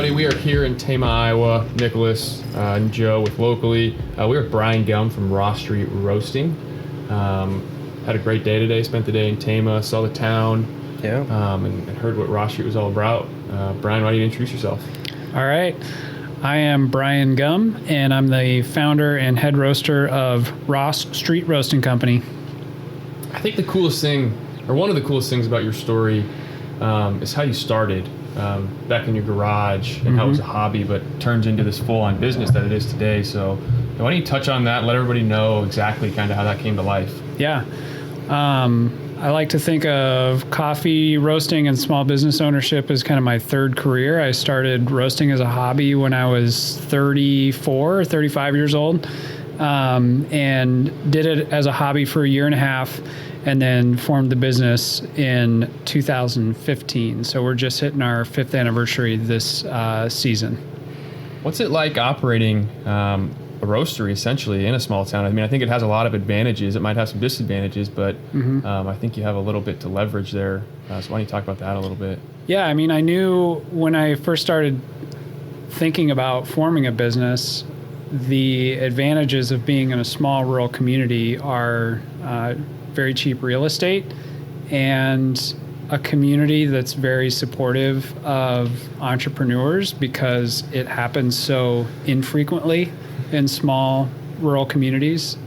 everybody. We are here in Tama, Iowa. Nicholas and Joe with Locally. We're with Brian Gumm from Roastery Roasting. Had a great day today. Spent the day in Tama, saw the town, and heard what Roastery was all about. Brian, why don't you introduce yourself? All right. I am Brian Gumm, and I'm the founder and head roaster of Ross Street Roasting Company. I think the coolest thing, or one of the coolest things about your story is how you started back in your garage and how it was a hobby, but turns into this full-on business that it is today. So why don't you touch on that and let everybody know exactly kind of how that came to life? Yeah. I like to think of coffee roasting and small business ownership as kind of my third career. I started roasting as a hobby when I was 34 or 35 years old, and did it as a hobby for a year and a half, and then formed the business in 2015. So we're just hitting our 5th anniversary this season. What's it like operating a roastery essentially in a small town? I mean, I think it has a lot of advantages. It might have some disadvantages, but I think you have a little bit to leverage there. So why don't you talk about that a little bit? Yeah, I mean, I knew when I first started thinking about forming a business, the advantages of being in a small rural community are very cheap real estate and a community that's very supportive of entrepreneurs because it happens so infrequently in small rural communities.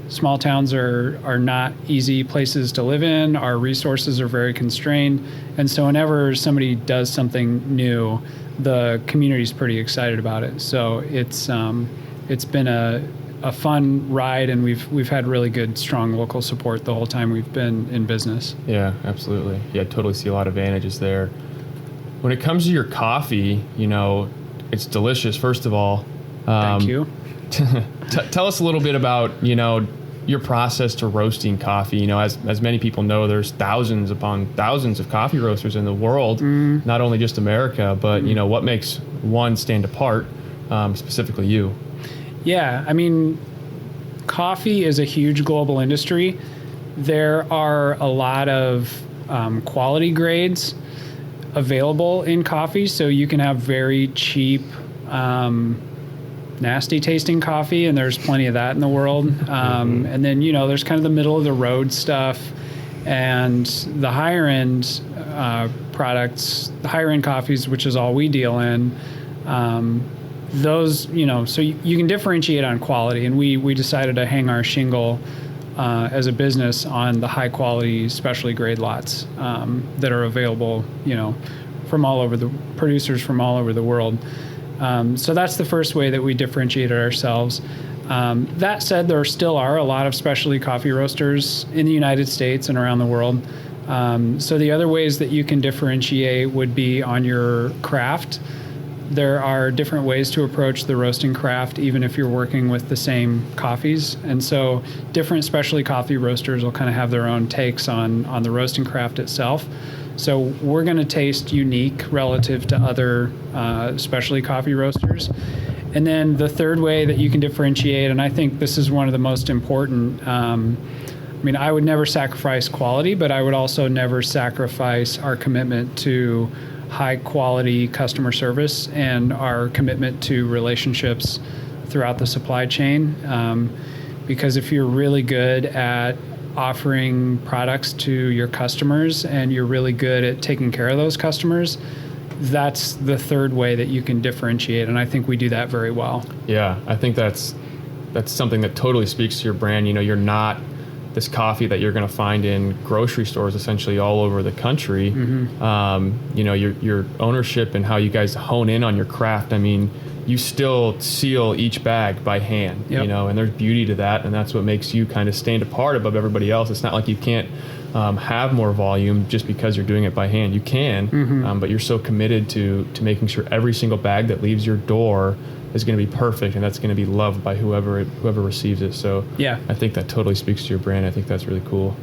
Small towns are not easy places to live in. Our resources are very constrained. And so whenever somebody does something new, the community's pretty excited about it. So it's been a fun ride, and we've had really good, strong local support the whole time we've been in business. Yeah, absolutely. Yeah, I totally see a lot of advantages there. When it comes to your coffee, you know, it's delicious, first of all. Thank you. Tell us a little bit about, you know, your process to roasting coffee. You know, as many people know, there's thousands upon thousands of coffee roasters in the world, not only just America, but, you know, what makes one stand apart, specifically you? Yeah, I mean, coffee is a huge global industry. There are a lot of quality grades available in coffee, so you can have very cheap, nasty tasting coffee, and there's plenty of that in the world. And then, you know, there's kind of the middle of the road stuff, and the higher end products, the higher end coffees, which is all we deal in. Those, you know, so you can differentiate on quality, and we decided to hang our shingle as a business on the high quality specialty grade lots that are available, you know, from all over the producers from all over the world. So that's the first way that we differentiated ourselves. That said, there still are a lot of specialty coffee roasters in the United States and around the world. So the other ways that you can differentiate would be on your craft. There are different ways to approach the roasting craft, even if you're working with the same coffees. And so different specialty coffee roasters will kind of have their own takes on the roasting craft itself. So we're going to taste unique relative to other specialty coffee roasters. And then the third way that you can differentiate, and I think this is one of the most important, I mean, I would never sacrifice quality, but I would also never sacrifice our commitment to high quality customer service and our commitment to relationships throughout the supply chain. Because if you're really good at offering products to your customers and you're really good at taking care of those customers, that's the third way that you can differentiate. And I think we do that very well. Yeah, I think that's something that totally speaks to your brand. You know, you're not this coffee that you're going to find in grocery stores essentially all over the country. You know, your ownership and how you guys hone in on your craft. I mean, you still seal each bag by hand, you know, and there's beauty to that. And that's what makes you kind of stand apart above everybody else. It's not like you can't have more volume just because you're doing it by hand. You can, but you're so committed to making sure every single bag that leaves your door is going to be perfect, and that's going to be loved by whoever receives it. So yeah, I think that totally speaks to your brand. I think that's really cool.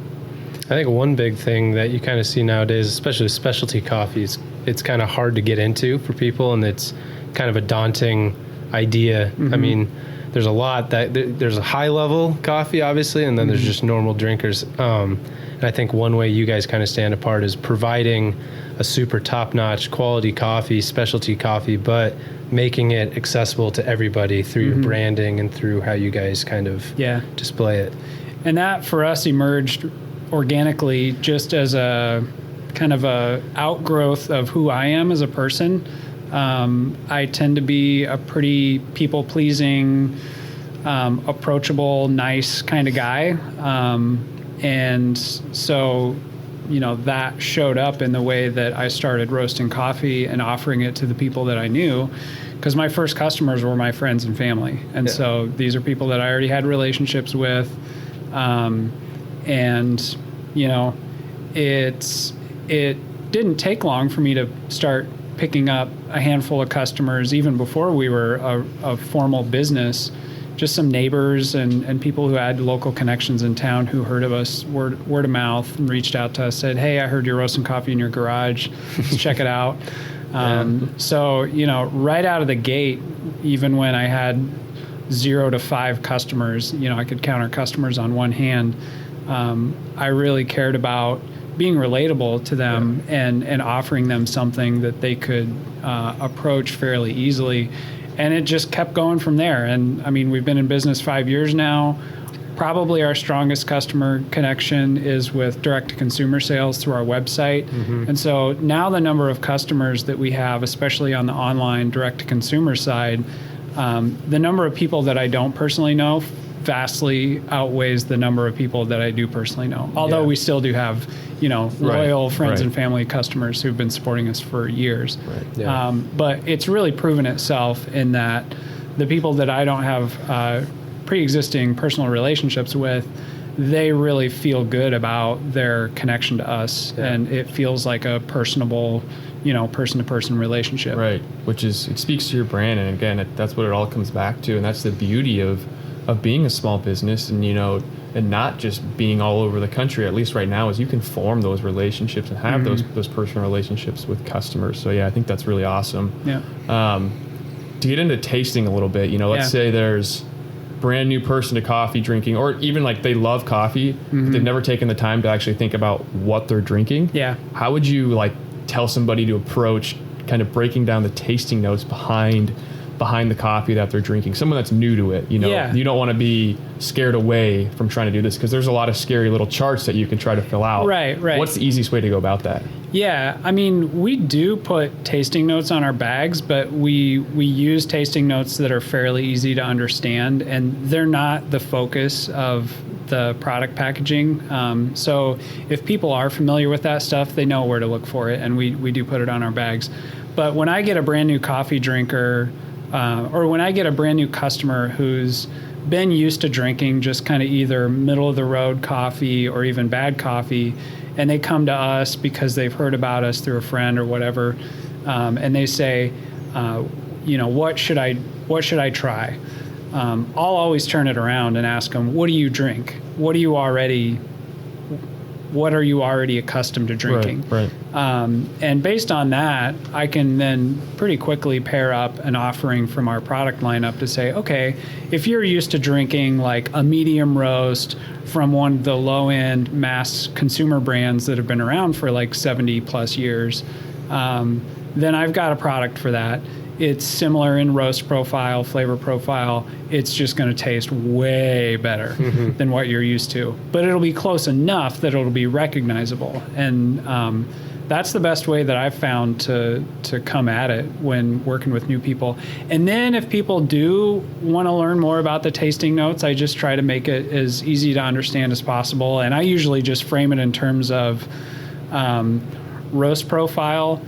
I think one big thing that you kind of see nowadays, especially specialty coffees, it's kind of hard to get into for people, and it's kind of a daunting idea. I mean, there's a lot there's a high level coffee, obviously, and then there's just normal drinkers. And I think one way you guys kind of stand apart is providing a super top-notch quality coffee, specialty coffee, but making it accessible to everybody through your branding and through how you guys kind of display it. And that for us emerged organically just as a kind of a outgrowth of who I am as a person. I tend to be a pretty people-pleasing, approachable, nice kind of guy. And so, that showed up in the way that I started roasting coffee and offering it to the people that I knew, because my first customers were my friends and family. And so these are people that I already had relationships with. It didn't take long for me to start picking up a handful of customers, even before we were a formal business. Just some neighbors and people who had local connections in town who heard of us, word of mouth, and reached out to us, said, "Hey, I heard you're roasting coffee in your garage. Let's check it out." So, right out of the gate, even when I had 0 to 5 customers, I could count our customers on one hand. I really cared about being relatable to them and offering them something that they could approach fairly easily. And it just kept going from there. And I mean, we've been in business 5 years now. Probably our strongest customer connection is with direct-to-consumer sales through our website. And so now the number of customers that we have, especially on the online direct-to-consumer side, the number of people that I don't personally know vastly outweighs the number of people that I do personally know. Although we still do have, loyal friends and family customers who've been supporting us for years. But it's really proven itself in that the people that I don't have pre-existing personal relationships with, they really feel good about their connection to us, and it feels like a personable, person-to-person relationship. Right, it speaks to your brand, and again, that's what it all comes back to, and that's the beauty of being a small business, and and not just being all over the country. At least right now, is you can form those relationships and have those personal relationships with customers. So I think that's really awesome. To get into tasting a little bit, let's say there's brand new person to coffee drinking, or even like they love coffee, but they've never taken the time to actually think about what they're drinking. How would you tell somebody to approach kind of breaking down the tasting notes behind the coffee that they're drinking? Someone that's new to it, you don't want to be scared away from trying to do this, because there's a lot of scary little charts that you can try to fill out. Right. What's the easiest way to go about that? Yeah, I mean, we do put tasting notes on our bags, but we use tasting notes that are fairly easy to understand, and they're not the focus of the product packaging. So if people are familiar with that stuff, they know where to look for it, and we do put it on our bags. But when I get a brand new coffee drinker, or when I get a brand new customer who's been used to drinking just kind of either middle of the road coffee or even bad coffee, and they come to us because they've heard about us through a friend or whatever, and they say, what should I try? I'll always turn it around and ask them, what do you drink? What are you already accustomed to drinking? Right. And based on that, I can then pretty quickly pair up an offering from our product lineup to say, okay, if you're used to drinking like a medium roast from one of the low-end mass consumer brands that have been around for like 70 plus years, then I've got a product for that. It's similar in roast profile, flavor profile. It's just going to taste way better than what you're used to. But it'll be close enough that it'll be recognizable. And that's the best way that I've found to come at it when working with new people. And then if people do want to learn more about the tasting notes, I just try to make it as easy to understand as possible. And I usually just frame it in terms of roast profile.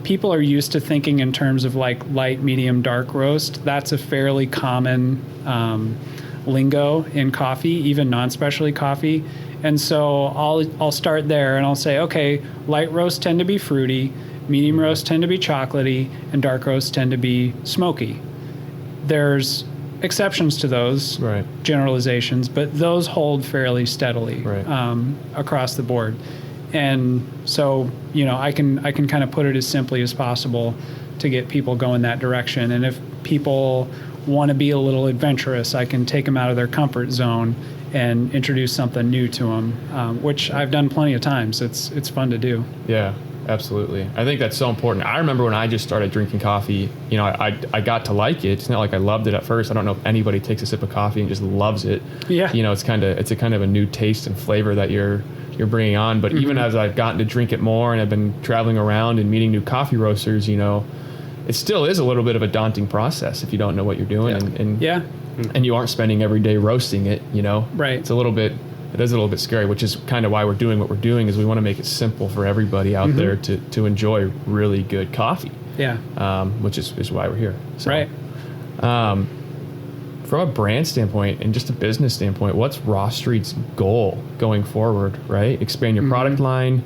People are used to thinking in terms of like light, medium, dark roast. That's a fairly common lingo in coffee, even non-specialty coffee. And so I'll start there and I'll say, okay, light roasts tend to be fruity, medium roasts tend to be chocolatey, and dark roasts tend to be smoky. There's exceptions to those generalizations, but those hold fairly steadily across the board. And so, I can kind of put it as simply as possible to get people going that direction. And if people want to be a little adventurous, I can take them out of their comfort zone and introduce something new to them, which I've done plenty of times. It's fun to do. Yeah, absolutely. I think that's so important. I remember when I just started drinking coffee, I got to like it. It's not like I loved it at first. I don't know if anybody takes a sip of coffee and just loves it. Yeah. It's a kind of a new taste and flavor that you're bringing on. But even as I've gotten to drink it more and I've been traveling around and meeting new coffee roasters, it still is a little bit of a daunting process if you don't know what you're doing. And you aren't spending every day roasting it, Right. It is a little bit scary, which is kind of why we're doing what we're doing, is we want to make it simple for everybody out there to enjoy really good coffee. Yeah. Which is why we're here. So, Right. From a brand standpoint and just a business standpoint, what's Raw Street's goal going forward, right? Expand your product line.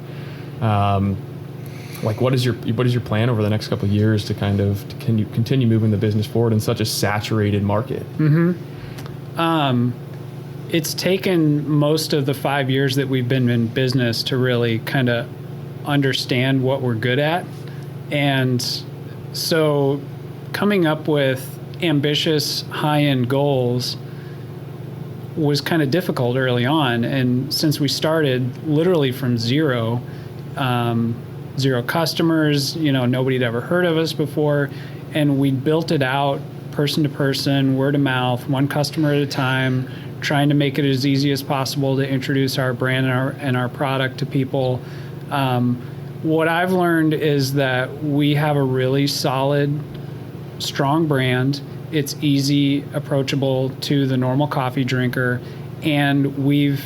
What is your plan over the next couple of years to can you continue moving the business forward in such a saturated market? It's taken most of the 5 years that we've been in business to really kind of understand what we're good at. And so coming up with ambitious high-end goals was kind of difficult early on. And since we started literally from zero customers, nobody had ever heard of us before, and we built it out person to person, word of mouth, one customer at a time, trying to make it as easy as possible to introduce our brand and our product to people. What I've learned is that we have a really solid, strong brand. It's easy, approachable to the normal coffee drinker, and we've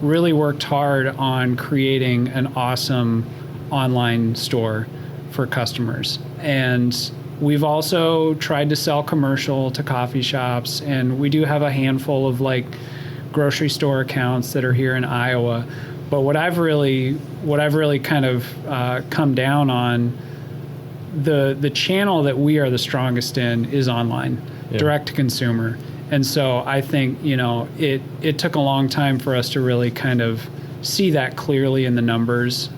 really worked hard on creating an awesome online store for customers. And we've also tried to sell commercial to coffee shops, and we do have a handful of grocery store accounts that are here in Iowa. But what I've really kind of come down on, the channel that we are the strongest in is online, direct to consumer. And so I think, it took a long time for us to really kind of see that clearly in the numbers.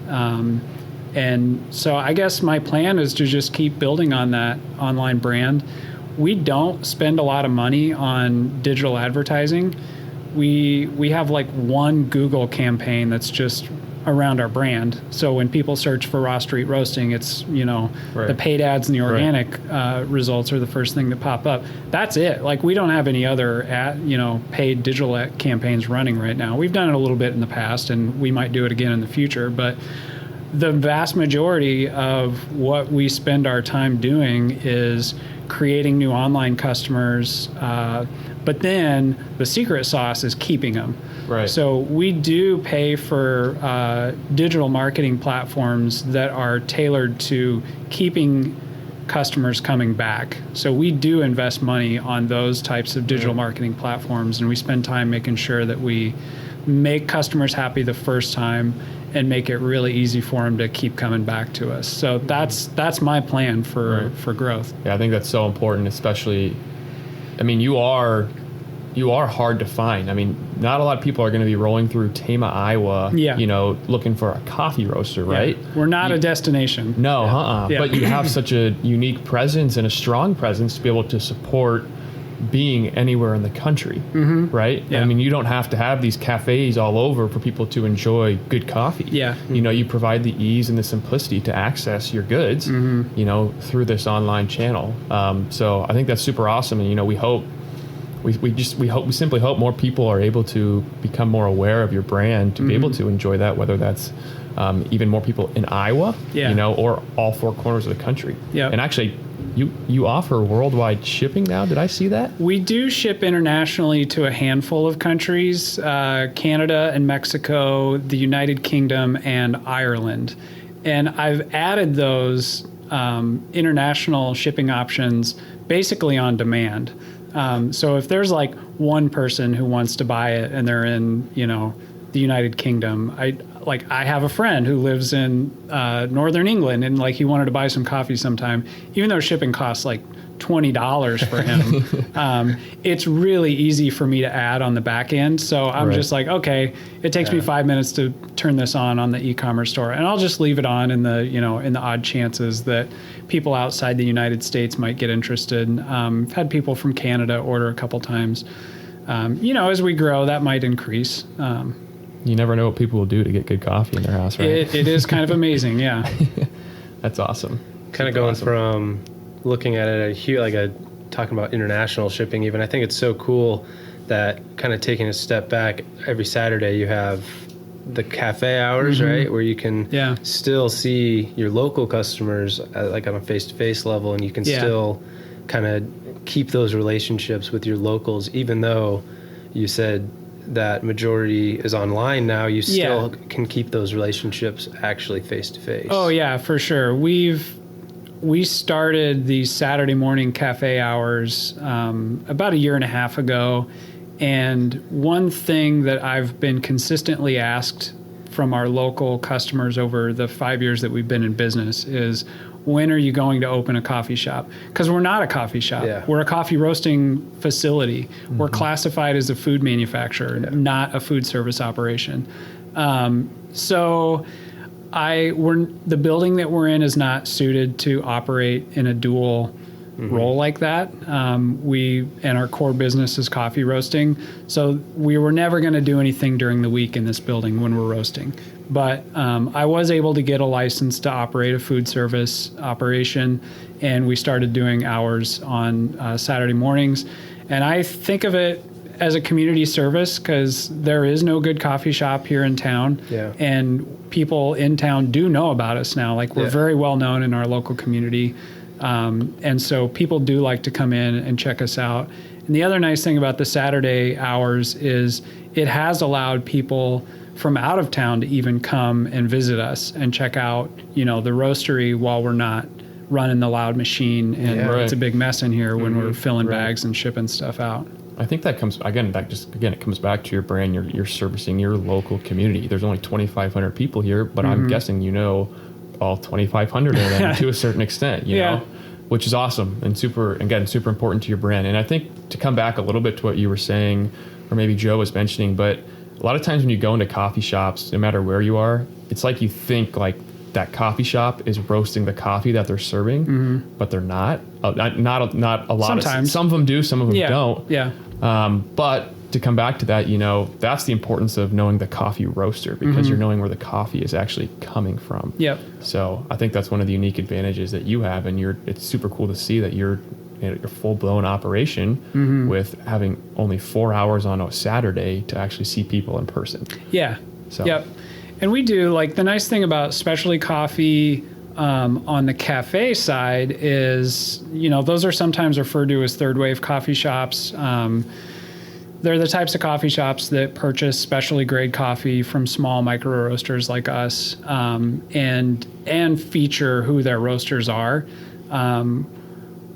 And so I guess my plan is to just keep building on that online brand. We don't spend a lot of money on digital advertising. We have one Google campaign that's just around our brand. So when people search for Raw Street Roasting, it's, the paid ads and the organic results are the first thing that pop up. That's it. We don't have any other paid digital campaigns running right now. We've done it a little bit in the past, and we might do it again in the future, but the vast majority of what we spend our time doing is creating new online customers, but then the secret sauce is keeping them. Right. So we do pay for digital marketing platforms that are tailored to keeping customers coming back. So we do invest money on those types of digital marketing platforms, and we spend time making sure that we make customers happy the first time and make it really easy for them to keep coming back to us. So that's my plan for growth. Yeah, I think that's so important, especially, you are hard to find. Not a lot of people are going to be rolling through Tama, Iowa, looking for a coffee roaster, right? Yeah. We're not a destination. No, But you have such a unique presence and a strong presence to be able to support being anywhere in the country, right? Yeah. You don't have to have these cafes all over for people to enjoy good coffee. Yeah. You provide the ease and the simplicity to access your goods, through this online channel. So I think that's super awesome. And, we simply hope more people are able to become more aware of your brand, to be able to enjoy that, whether that's even more people in Iowa, or all four corners of the country. Yeah. And actually, you offer worldwide shipping now. Did I see that? We do ship internationally to a handful of countries, Canada and Mexico, the United Kingdom, and Ireland. And I've added those international shipping options basically on demand. So if there's one person who wants to buy it and they're in, the United Kingdom, I have a friend who lives in Northern England, and he wanted to buy some coffee sometime, even though shipping costs $20 for him. It's really easy for me to add on the back end. So I'm just like, okay, it takes me 5 minutes to turn this on the e-commerce store, and I'll just leave it on in the, in the odd chances that people outside the United States might get interested. I've had people from Canada order a couple times. As we grow, that might increase. You never know what people will do to get good coffee in their house, right? It is kind of amazing, yeah. That's awesome. Kind of going from looking at it talking about international shipping even, I think it's so cool that kind of taking a step back, every Saturday you have the cafe hours, right? Where you can still see your local customers like on a face-to-face level, and you can still kind of keep those relationships with your locals, even though you said that majority is online now, you still can keep those relationships actually face-to-face. Oh yeah, for sure. We started these Saturday morning cafe hours about a year and a half ago, and one thing that I've been consistently asked from our local customers over the 5 years that we've been in business is, when are you going to open a coffee shop? Because we're not a coffee shop. Yeah. We're a coffee roasting facility. We're classified as a food manufacturer, not a food service operation. So the building that we're in is not suited to operate in a dual role like that. And our core business is coffee roasting. So we were never going to do anything during the week in this building when we're roasting. But I was able to get a license to operate a food service operation, and we started doing hours on Saturday mornings. And I think of it as a community service because there is no good coffee shop here in town. Yeah. And people in town do know about us now. Like, we're very well known in our local community. And so people do like to come in and check us out. And the other nice thing about the Saturday hours is it has allowed people from out of town to even come and visit us and check out, the roastery while we're not running the loud machine. And it's a big mess in here when we're filling bags and shipping stuff out. I think that comes, it comes back to your brand. You're servicing your local community. There's only 2,500 people here, but I'm guessing all 2,500 of them to a certain extent, you know, which is awesome and super important to your brand. And I think to come back a little bit to what you were saying, or maybe Joe was mentioning, but a lot of times when you go into coffee shops, no matter where you are, it's like you think like that coffee shop is roasting the coffee that they're serving, but they're not. Not a lot. Sometimes. Some of them do, some of them don't. Yeah. But to come back to that, that's the importance of knowing the coffee roaster, because you're knowing where the coffee is actually coming from. Yep. So I think that's one of the unique advantages that you have, and it's super cool to see that you're in a full-blown operation with having only 4 hours on a Saturday to actually see people in person. Yeah. So. Yep. And we do, like, the nice thing about specialty coffee on the cafe side is, those are sometimes referred to as third wave coffee shops. They're the types of coffee shops that purchase specialty grade coffee from small micro roasters like us, and feature who their roasters are.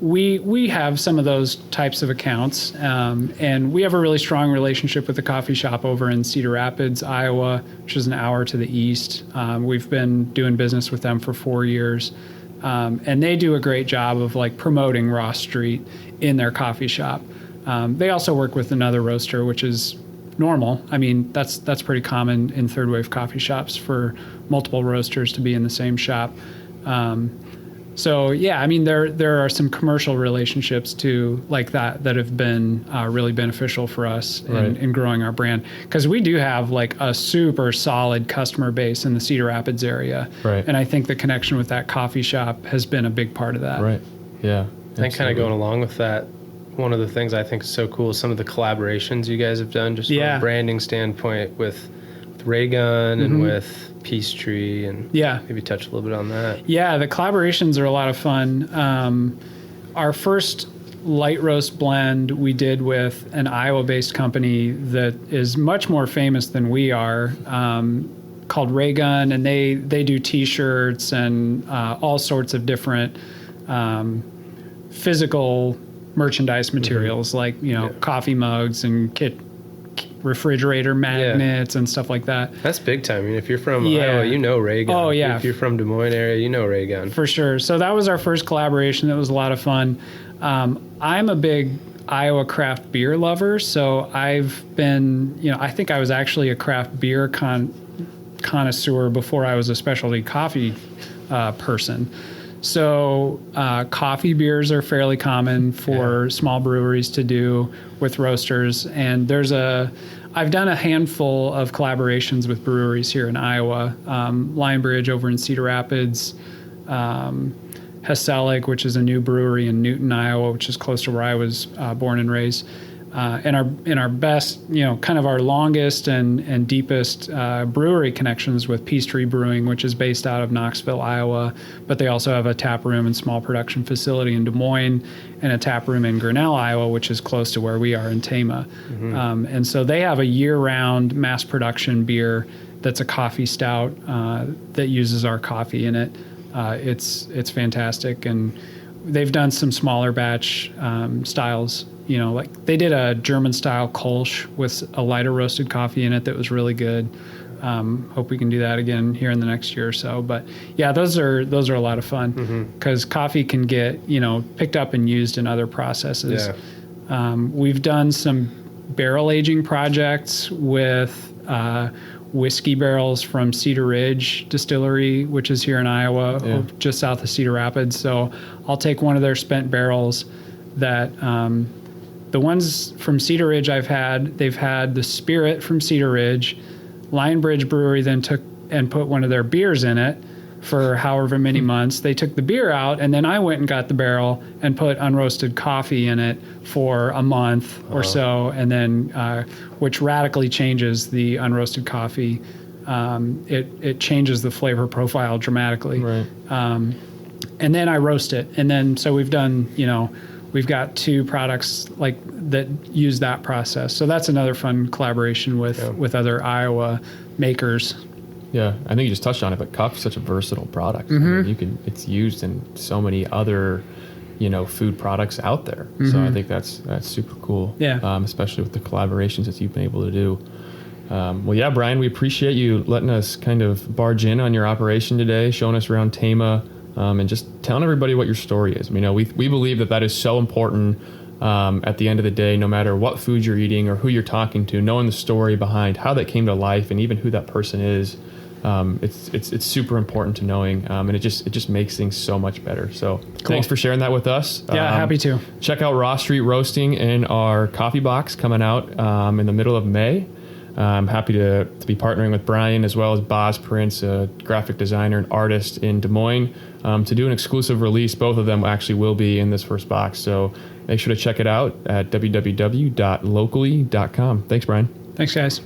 We have some of those types of accounts, and we have a really strong relationship with the coffee shop over in Cedar Rapids, Iowa, which is an hour to the east. We've been doing business with them for 4 years, and they do a great job of promoting Ross Street in their coffee shop. They also work with another roaster, which is normal. I mean, that's pretty common in third wave coffee shops for multiple roasters to be in the same shop. So yeah, I mean, there are some commercial relationships too, like that have been really beneficial for us in growing our brand, because we do have a super solid customer base in the Cedar Rapids area, and I think the connection with that coffee shop has been a big part of that. Right. Yeah. And kind of going along with that, one of the things I think is so cool is some of the collaborations you guys have done, just from a branding standpoint with Ray Gun and with Peachtree, and maybe touch a little bit on that. Yeah, the collaborations are a lot of fun. Our first light roast blend we did with an Iowa-based company that is much more famous than we are, called Ray Gun, and they do T-shirts and all sorts of different physical merchandise materials, coffee mugs and refrigerator magnets and stuff like that. That's big time. I mean, if you're from Yeah. Iowa, you know Ray Gun. Oh, yeah. If you're from Des Moines area, you know Ray Gun. For sure. So that was our first collaboration. That was a lot of fun. I'm a big Iowa craft beer lover, so I've been, I think I was actually a craft beer connoisseur before I was a specialty coffee person. So coffee beers are fairly common for small breweries to do with roasters, and I've done a handful of collaborations with breweries here in Iowa. Lionbridge over in Cedar Rapids, Heselic, which is a new brewery in Newton, Iowa, which is close to where I was born and raised. And our best, kind of our longest and deepest brewery connections with Peachtree Brewing, which is based out of Knoxville, Iowa, but they also have a tap room and small production facility in Des Moines and a tap room in Grinnell, Iowa, which is close to where we are in Tama. Mm-hmm. And so they have a year-round mass production beer that's a coffee stout that uses our coffee in it. It's fantastic, and they've done some smaller batch styles. Like they did a German style Kolsch with a lighter roasted coffee in it that was really good. Hope we can do that again here in the next year or so. But yeah, those are a lot of fun because coffee can get picked up and used in other processes. Yeah. We've done some barrel aging projects with whiskey barrels from Cedar Ridge Distillery, which is here in Iowa, just south of Cedar Rapids. So I'll take one of their spent barrels that the ones from Cedar Ridge they've had the spirit from Cedar Ridge. Lionbridge Brewery then took and put one of their beers in it for however many months. They took the beer out, and then I went and got the barrel and put unroasted coffee in it for a month or so, and then which radically changes the unroasted coffee. It changes the flavor profile dramatically. Right. And then I roast it, and then so we've done we've got 2 products like that use that process. So that's another fun collaboration with other Iowa makers. Yeah, I think you just touched on it, but coffee's such a versatile product. I mean, it's used in so many other, food products out there. So I think that's super cool. Yeah. Especially with the collaborations that you've been able to do. Well, yeah, Brian, we appreciate you letting us kind of barge in on your operation today, showing us around Tama, and just telling everybody what your story is. We believe that is so important. At the end of the day, no matter what food you're eating or who you're talking to, knowing the story behind how that came to life and even who that person is, it's super important to knowing, and it just makes things so much better. So Thanks for sharing that with us. Yeah, happy to. Check out Raw Street Roasting in our coffee box coming out in the middle of May. I'm happy to be partnering with Brian as well as Boz Prince, a graphic designer and artist in Des Moines, to do an exclusive release. Both of them actually will be in this first box. So make sure to check it out at www.locally.com. Thanks, Brian. Thanks, guys.